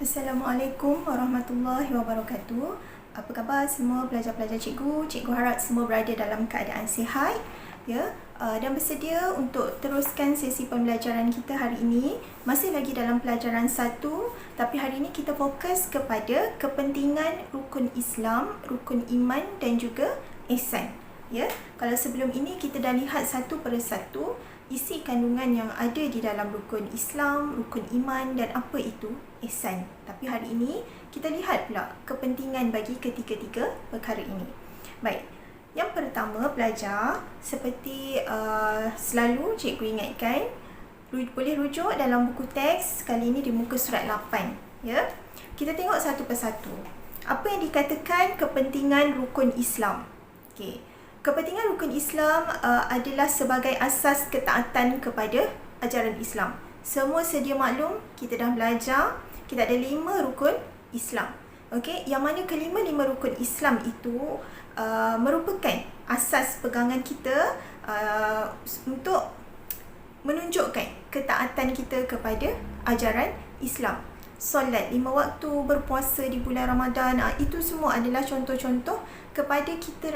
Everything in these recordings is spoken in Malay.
Assalamualaikum warahmatullahi wabarakatuh. Apa khabar semua pelajar-pelajar cikgu? Cikgu harap semua berada dalam keadaan sihat, ya, dan bersedia untuk teruskan sesi pembelajaran kita hari ini. Masih lagi dalam pelajaran 1, tapi hari ini kita fokus kepada kepentingan rukun Islam, rukun iman dan juga ihsan. Ya, kalau sebelum ini kita dah lihat satu persatu isi kandungan yang ada di dalam rukun Islam, rukun iman dan apa itu ihsan. Tapi hari ini kita lihat pula kepentingan bagi ketiga-tiga perkara ini. Baik, yang pertama pelajar, seperti selalu cikgu ingatkan, boleh rujuk dalam buku teks kali ini di muka surat 8. Ya, kita tengok satu persatu. Apa yang dikatakan kepentingan rukun Islam? Okey. Kepentingan rukun Islam adalah sebagai asas ketaatan kepada ajaran Islam. Semua sedia maklum, kita dah belajar, kita ada 5 rukun Islam. Okey, yang mana kelima-lima rukun Islam itu merupakan asas pegangan kita untuk menunjukkan ketaatan kita kepada ajaran Islam. Solat 5 waktu, berpuasa di bulan Ramadan, itu semua adalah contoh-contoh kepada kita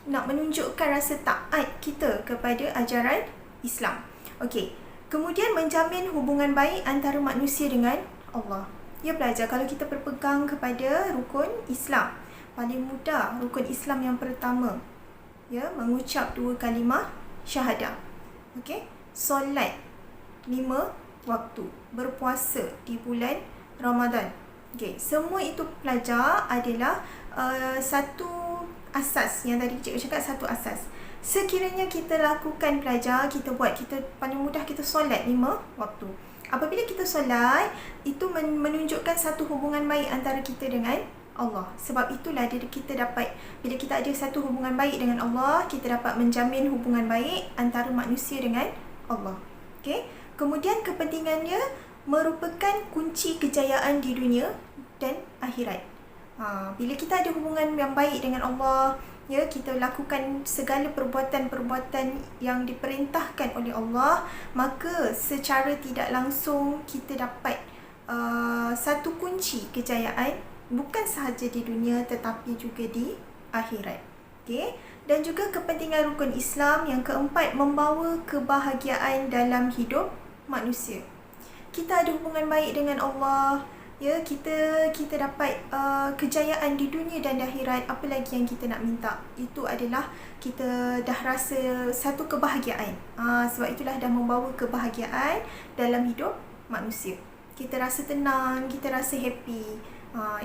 nak menunjukkan rasa taat kita kepada ajaran Islam. Okey. Kemudian menjamin hubungan baik antara manusia dengan Allah. Ya pelajar, kalau kita berpegang kepada rukun Islam, paling mudah rukun Islam yang pertama, ya, mengucap 2 kalimah syahadah. Okey. Solat 5 waktu, berpuasa di bulan Ramadan. Okey, semua itu pelajar adalah satu asas yang tadi cikgu cakap, satu asas. Sekiranya kita lakukan pelajar, kita paling mudah kita solat 5 waktu. Apabila kita solat, itu menunjukkan satu hubungan baik antara kita dengan Allah. Sebab itulah kita dapat, bila kita ada satu hubungan baik dengan Allah, kita dapat menjamin hubungan baik antara manusia dengan Allah. Okey. Kemudian kepentingannya merupakan kunci kejayaan di dunia dan akhirat. Bila kita ada hubungan yang baik dengan Allah, ya, kita lakukan segala perbuatan-perbuatan yang diperintahkan oleh Allah, maka secara tidak langsung kita dapat satu kunci kejayaan bukan sahaja di dunia tetapi juga di akhirat. Okey. Dan juga kepentingan rukun Islam yang keempat, membawa kebahagiaan dalam hidup manusia. Kita ada hubungan baik dengan Allah, ya, kita dapat kejayaan di dunia dan di akhirat. Apa lagi yang kita nak minta? Itu adalah kita dah rasa satu kebahagiaan. Sebab itulah dah membawa kebahagiaan dalam hidup manusia. Kita rasa tenang, kita rasa happy.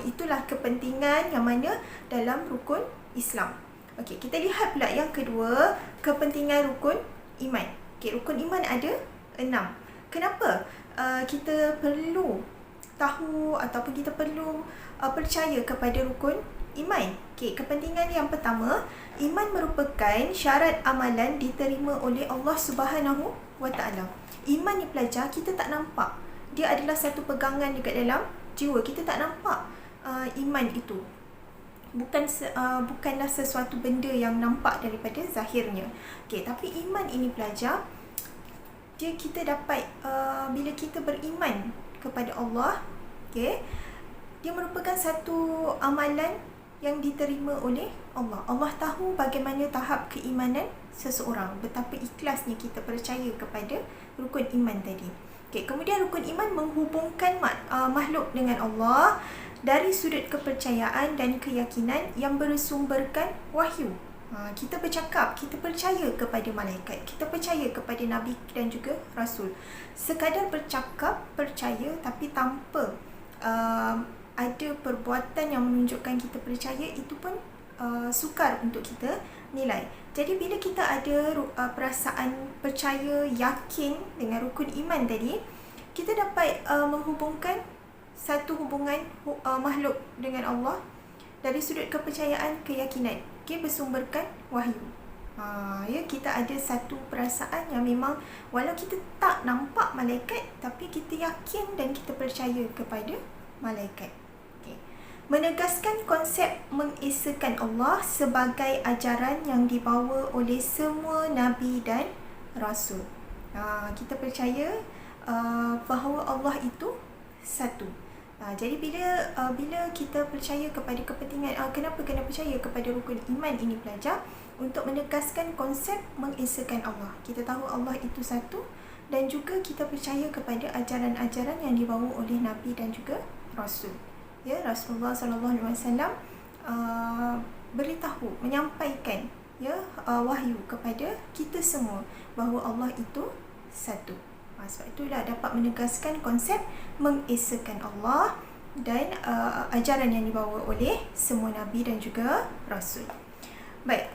Itulah kepentingan yang mana dalam rukun Islam. Okey, kita lihat pula yang kedua, kepentingan rukun iman. Okey, rukun iman ada 6. Kenapa kita perlu tahu ataupun kita perlu percaya kepada rukun iman? Okey, kepentingan yang pertama, iman merupakan syarat amalan diterima oleh Allah Subhanahu wa Taala. Iman ni pelajar, kita tak nampak. Dia adalah satu pegangan dekat dalam jiwa. Kita tak nampak iman itu. Bukanlah sesuatu benda yang nampak daripada zahirnya. Okey, tapi iman ini pelajar, kita dapat bila kita beriman kepada Allah, okey, dia merupakan satu amalan yang diterima oleh Allah. Allah tahu bagaimana tahap keimanan seseorang, betapa ikhlasnya kita percaya kepada rukun iman tadi. Okey, kemudian rukun iman menghubungkan makhluk dengan Allah dari sudut kepercayaan dan keyakinan yang bersumberkan wahyu. Kita bercakap, kita percaya kepada malaikat, kita percaya kepada Nabi dan juga Rasul. Sekadar bercakap, percaya, tapi tanpa ada perbuatan yang menunjukkan kita percaya, itu pun sukar untuk kita nilai. Jadi bila kita ada perasaan percaya, yakin dengan rukun iman tadi, kita dapat menghubungkan satu hubungan makhluk dengan Allah dari sudut kepercayaan, keyakinan, bersumberkan wahyu. Ya, kita ada satu perasaan yang memang walau kita tak nampak malaikat, tapi kita yakin dan kita percaya kepada malaikat. Okay. Menegaskan konsep mengesakan Allah sebagai ajaran yang dibawa oleh semua Nabi dan Rasul. Kita percaya bahawa Allah itu satu. Jadi bila kita percaya kepada kepentingan, kenapa kena percaya kepada rukun iman ini pelajar? Untuk menegaskan konsep mengesakan Allah. Kita tahu Allah itu satu, dan juga kita percaya kepada ajaran-ajaran yang dibawa oleh Nabi dan juga Rasul. Ya, Rasulullah SAW beritahu, menyampaikan wahyu kepada kita semua bahawa Allah itu satu. Sebab itulah dapat menegaskan konsep mengesakan Allah dan ajaran yang dibawa oleh semua Nabi dan juga Rasul. Baik,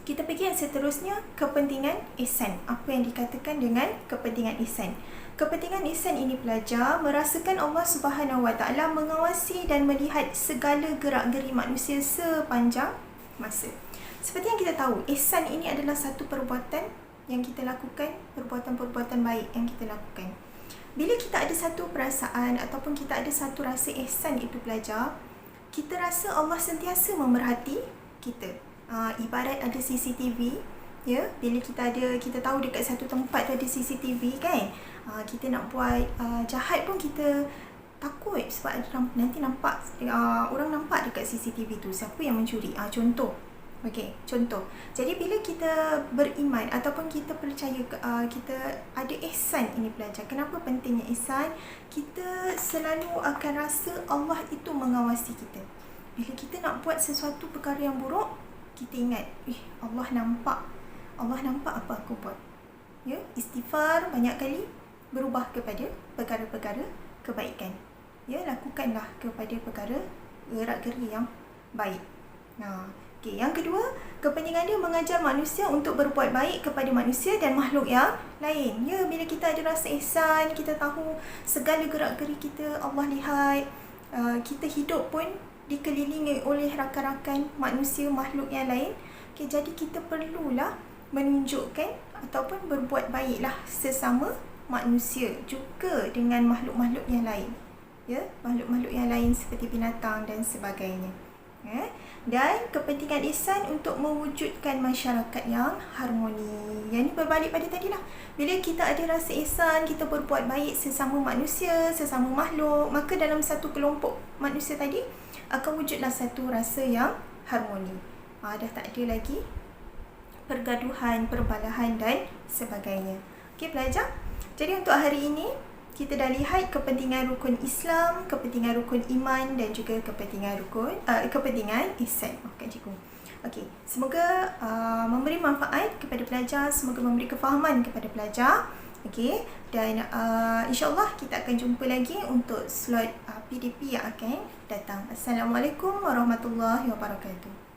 kita pergi yang seterusnya, kepentingan ihsan. Apa yang dikatakan dengan kepentingan ihsan? Kepentingan ihsan ini pelajar merasakan Allah Subhanahu Wa Taala mengawasi dan melihat segala gerak-geri manusia sepanjang masa. Seperti yang kita tahu, ihsan ini adalah satu perbuatan yang kita lakukan, perbuatan-perbuatan baik yang kita lakukan. Bila kita ada satu perasaan ataupun kita ada satu rasa ihsan itu pelajar, kita rasa Allah sentiasa memerhati kita. Ibarat ada CCTV, ya, bila kita tahu dekat satu tempat tu ada CCTV kan, kita nak buat jahat pun kita takut sebab nanti nampak orang nampak dekat CCTV tu siapa yang mencuri. Contoh. Contoh. Jadi bila kita beriman ataupun kita percaya, kita ada ihsan ini pelajar. Kenapa pentingnya ihsan? Kita selalu akan rasa Allah itu mengawasi kita. Bila kita nak buat sesuatu perkara yang buruk, kita ingat, Allah nampak apa aku buat. Ya, istighfar banyak kali, berubah kepada perkara-perkara kebaikan. Ya, lakukanlah kepada perkara gerak-geri yang baik. Yang kedua, kepentingan dia mengajar manusia untuk berbuat baik kepada manusia dan makhluk yang lain. Ya, bila kita ada rasa ihsan, kita tahu segala gerak-geri kita Allah lihat. Kita hidup pun dikelilingi oleh rakan-rakan manusia, makhluk yang lain. Jadi kita perlulah menunjukkan ataupun berbuat baiklah sesama manusia juga dengan makhluk-makhluk yang lain. Ya, makhluk-makhluk yang lain seperti binatang dan sebagainya. Dan kepentingan ihsan untuk mewujudkan masyarakat yang harmoni. Yang ini berbalik pada tadilah. Bila kita ada rasa ihsan, kita berbuat baik sesama manusia, sesama makhluk, maka dalam satu kelompok manusia tadi akan wujudlah satu rasa yang harmoni. Dah tak ada lagi pergaduhan, perbalahan dan sebagainya. Okey pelajar. Jadi untuk hari ini kita dah lihat kepentingan rukun Islam, kepentingan rukun iman dan juga kepentingan ihsan. Cikgu. Okey, semoga memberi manfaat kepada pelajar, semoga memberi kefahaman kepada pelajar. Okey, dan insya-Allah kita akan jumpa lagi untuk slot PDP yang akan datang. Assalamualaikum warahmatullahi wabarakatuh.